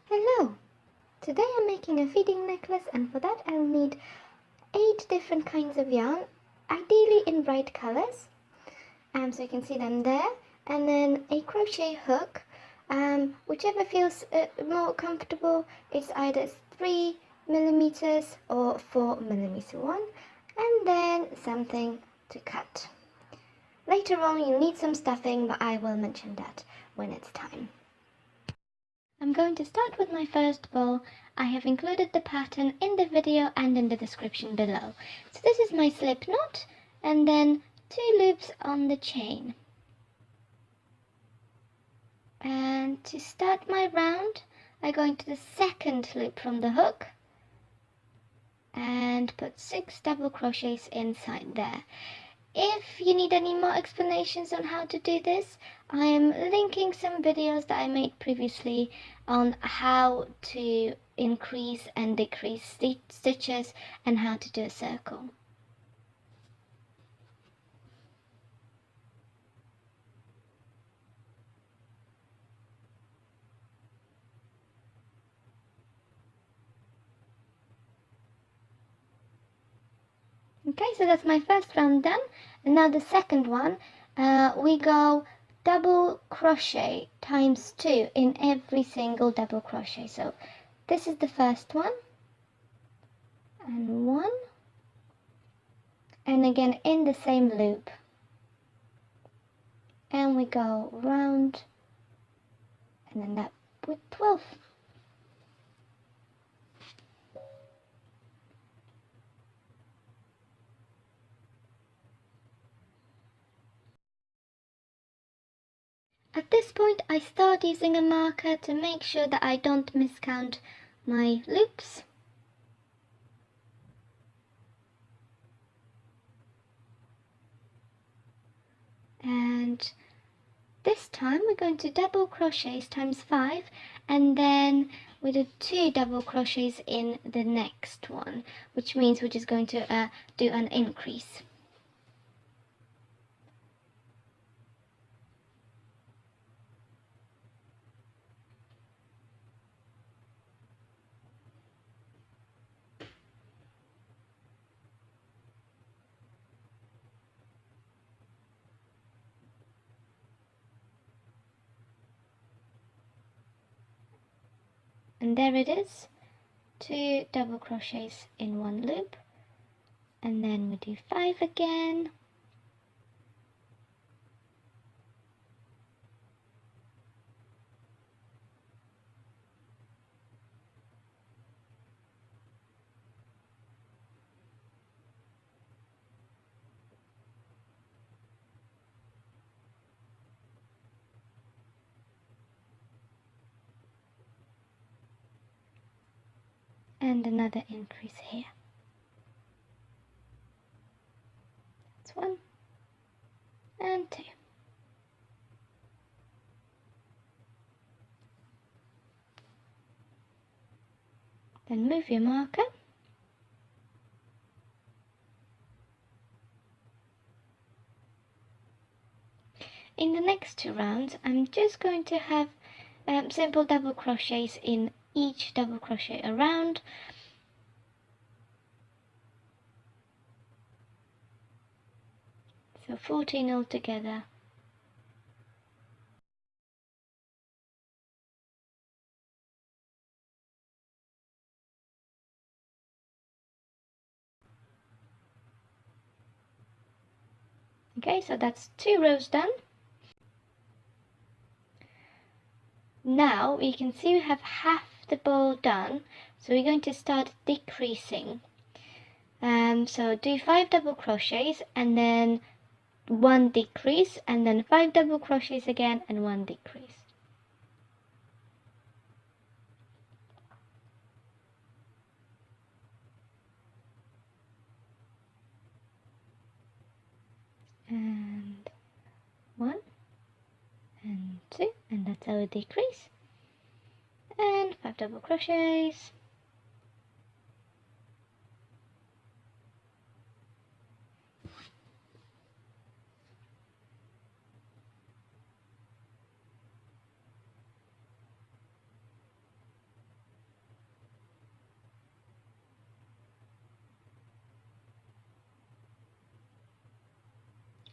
Hello! Today I'm making a feeding necklace, and for that I'll need 8 different kinds of yarn, ideally in bright colors, so you can see them there, and then a crochet hook, whichever feels more comfortable. It's either 3mm or 4mm one, and then something to cut. Later on you'll need some stuffing, but I will mention that when it's time. I'm going to start with my first bow. I have included the pattern in the video and in the description below. So this is my slip knot, and then 2 loops on the chain. And to start my round, I go into the second loop from the hook and put 6 double crochets inside there. If you need any more explanations on how to do this, I am linking some videos that I made previously on how to increase and decrease stitches and how to do a circle. Okay, so that's my first round done. And now the second one, we go double crochet times 2 in every single double crochet. So this is the first one, and 1, and again in the same loop, and we go round, and then that with 12. At this point I start using a marker to make sure that I don't miscount my loops. And this time we're going to double crochets times 5, and then we do 2 double crochets in the next one, which means we're just going to do an increase. And there it is, 2 double crochets in one loop, and then we do 5 again, and another increase here. That's 1 and 2. Then move your marker. In the next 2 rounds, I'm just going to have simple double crochets in each double crochet around. So 14 altogether. Okay, so that's 2 rows done. Now you can see we have half the bow done, so we're going to start decreasing. So do 5 double crochets and then 1 decrease, and then 5 double crochets again and 1 decrease. And 1 and 2, and that's our decrease, and 5 double crochets,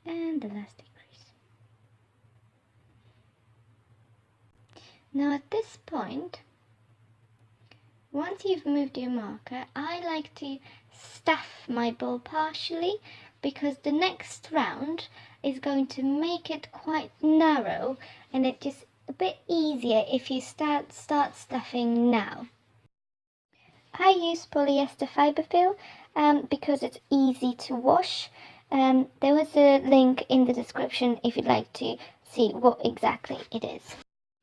and the last decrease. Now at this point, once you've moved your marker, I like to stuff my bowl partially because the next round is going to make it quite narrow, and it's just a bit easier if you start stuffing now. I use polyester fibrefill because it's easy to wash. There was a link in the description if you'd like to see what exactly it is.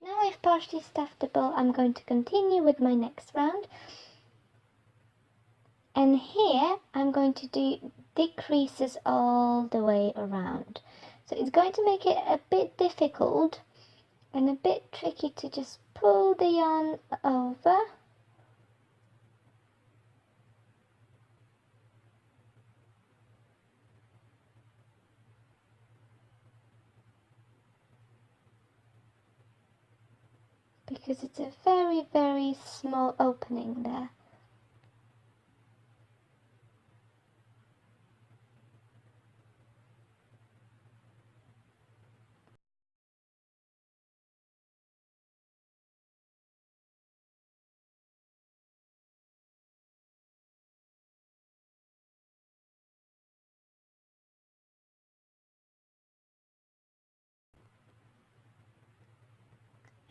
Now I've partially stuffed the bowl, I'm going to continue with my next round. And here I'm going to do decreases all the way around. So it's going to make it a bit difficult and a bit tricky to just pull the yarn over. Because it's a very, very small opening there.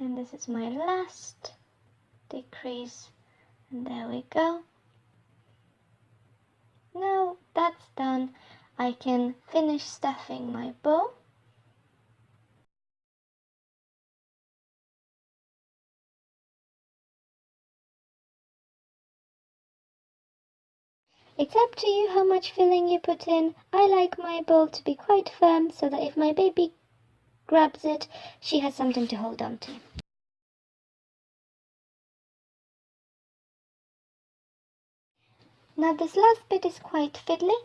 And this is my last decrease, and there we go. Now that's done, I can finish stuffing my bowl. It's up to you how much filling you put in. I like my bowl to be quite firm so that if my baby grabs it, she has something to hold on to. Now this last bit is quite fiddly,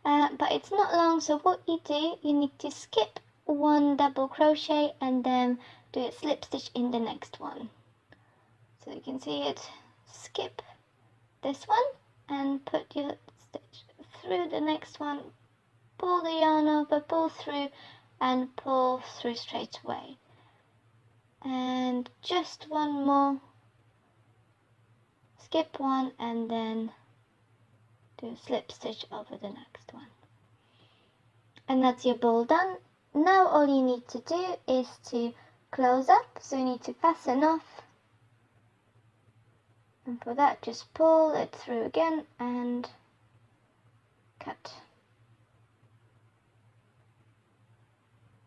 but it's not long, so what you do, you need to skip one double crochet and then do a slip stitch in the next one. So you can see it, skip this one and put your stitch through the next one, pull the yarn over, pull through and pull through straight away. And just one more, skip one and then do a slip stitch over the next one. And that's your bowl done. Now all you need to do is to close up, so you need to fasten off. And for that, just pull it through again and cut.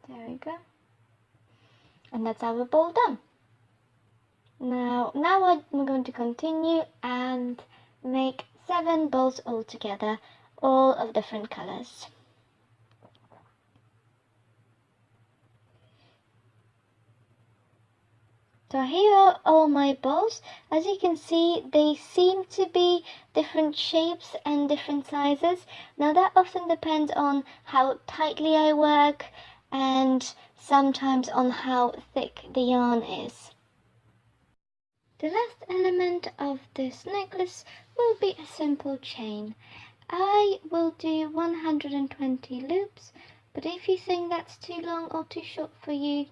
There we go. And that's our bowl done. Now I'm going to continue and make 7 bowls all together, all of different colors. So here are all my bowls. As you can see, they seem to be different shapes and different sizes. Now that often depends on how tightly I work and sometimes on how thick the yarn is. The last element of this necklace will be a simple chain. I will do 120 loops, but if you think that's too long or too short for you,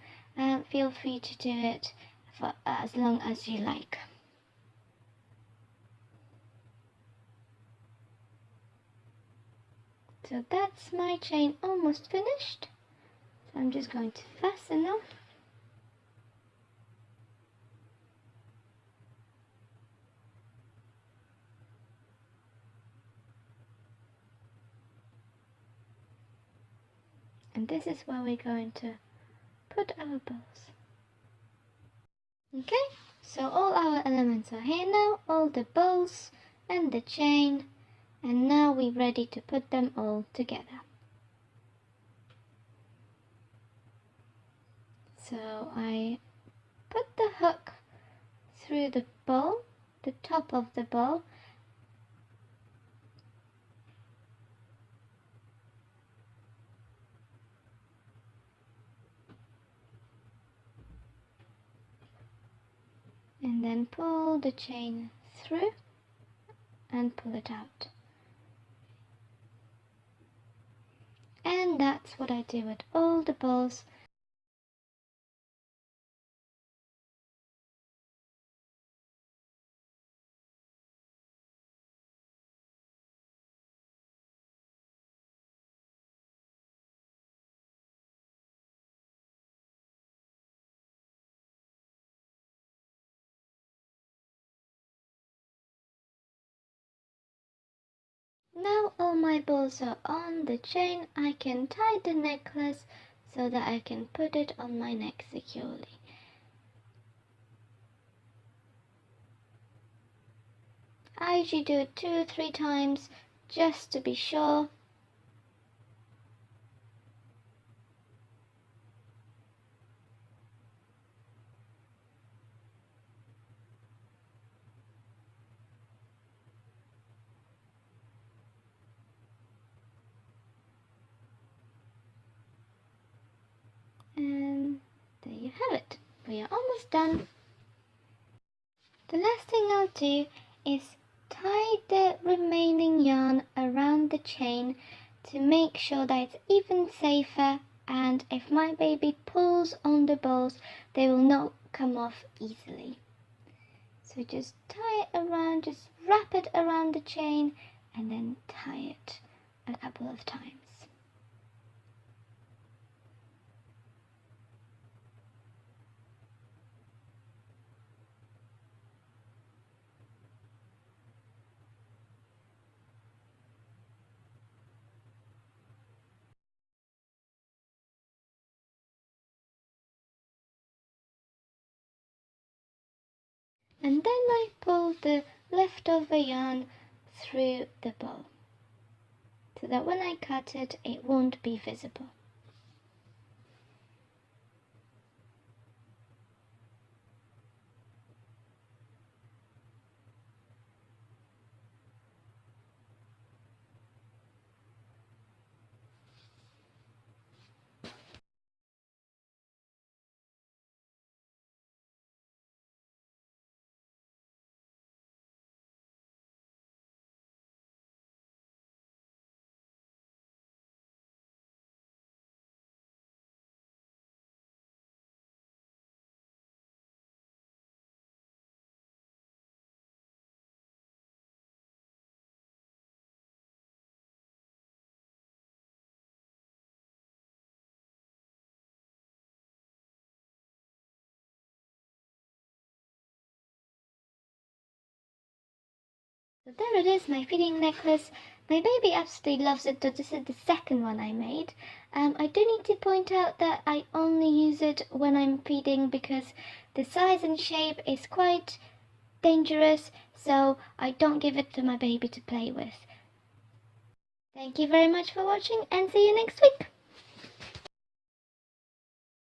feel free to do it for as long as you like. So that's my chain almost finished. So I'm just going to fasten off. And this is where we're going to put our bows. Okay, so all our elements are here now, all the bows and the chain, and now we're ready to put them all together. So I put the hook through the bow, the top of the bow, and then pull the chain through and pull it out. And and that's what I do with all the balls. Now all my balls are on the chain, I can tie the necklace so that I can put it on my neck securely. I usually do it 2 or 3 times just to be sure. And there you have it. We are almost done. The last thing I'll do is tie the remaining yarn around the chain to make sure that it's even safer, and if my baby pulls on the balls, they will not come off easily. So just tie it around, just wrap it around the chain and then tie it a couple of times. And then I pull the leftover yarn through the bow so that when I cut it, it won't be visible. So there it is, my feeding necklace. My baby absolutely loves it. This is the second one I made. I do need to point out that I only use it when I'm feeding because the size and shape is quite dangerous, so I don't give it to my baby to play with. Thank you very much for watching and see you next week.